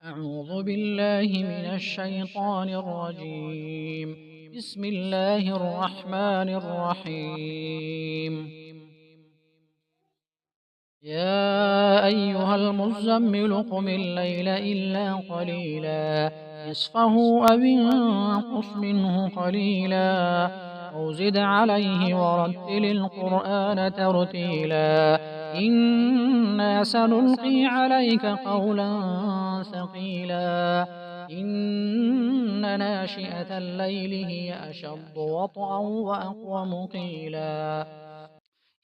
أعوذ بالله من الشيطان الرجيم. بسم الله الرحمن الرحيم. يا أيها المزمل قم الليل إلا قليلا نصفه أو انقص منه قليلا أو زد عليه ورتل القرآن ترتيلا إنا سنلقي عليك قولا ثقيلا إن ناشئة الليل هي أشد وطئا وأقوم قيلا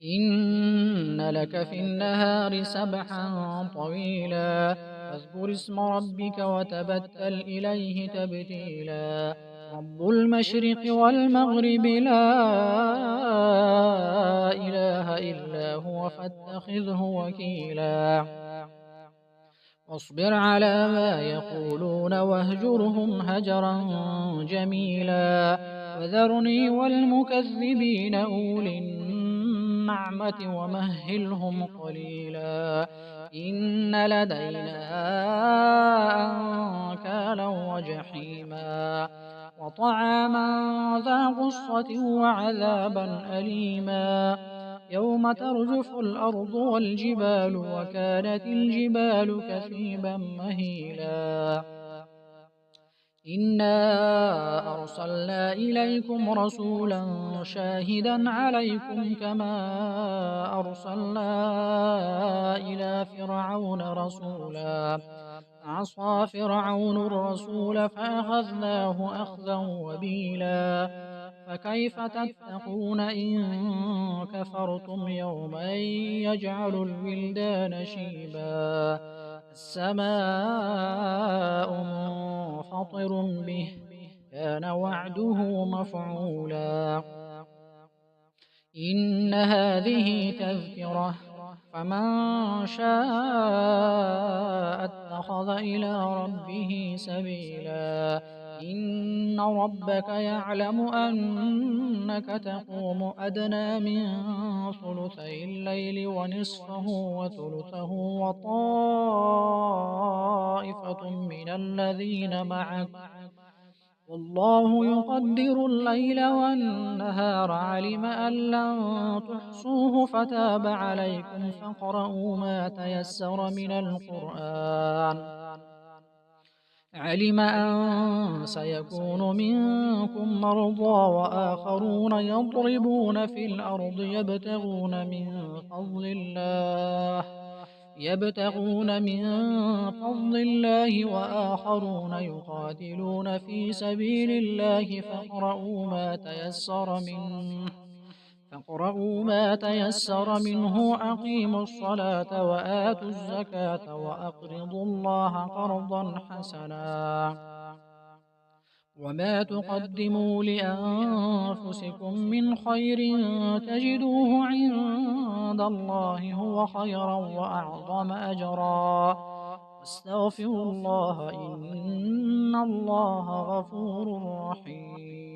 إن لك في النهار سبحا طويلا فاذكر اسم ربك وتبتل إليه تبتيلا رب المشرق والمغرب لا إله إلا هو فاتخذه وكيلا واصبر على ما يقولون واهجرهم هجرا جميلا وذرني والمكذبين أولي النعمة ومهلهم قليلا إن لدينا أنكالا وجحيما وطعاما ذا غصة وعذابا أليما يوم ترجف الأرض والجبال وكانت الجبال كثيبا مهيلا إنا أرسلنا إليكم رسولا شاهدا عليكم كما أرسلنا إلى فرعون رسولا عصى فرعون الرسول فأخذناه أخذا وبيلا فكيف تتقون إن كفرتم يوما يجعل الولدان شيبا السماء منفطر به كان وعده مفعولا إن هذه تذكرة فمن شاء اتخذ إلى ربه سبيلا إن ربك يعلم أنك تقوم أدنى من ثلثي الليل ونصفه وثلثه وطائفة من الذين معك والله يقدر الليل والنهار علم أن لن تحصوه فتاب عليكم فاقرؤوا ما تيسر من القرآن علم أن سيكون منكم مرضى وآخرون يضربون في الأرض يبتغون من فضل الله وآخرون يقاتلون في سبيل الله فاقرؤوا ما تيسر منه أقيموا الصلاة وآتوا الزكاة وأقرضوا الله قرضا حسنا وما تقدموا لأنفسكم من خير تجدوه عند الله هو خيرا وأعظم أجرا واستغفروا الله إن الله غفور رحيم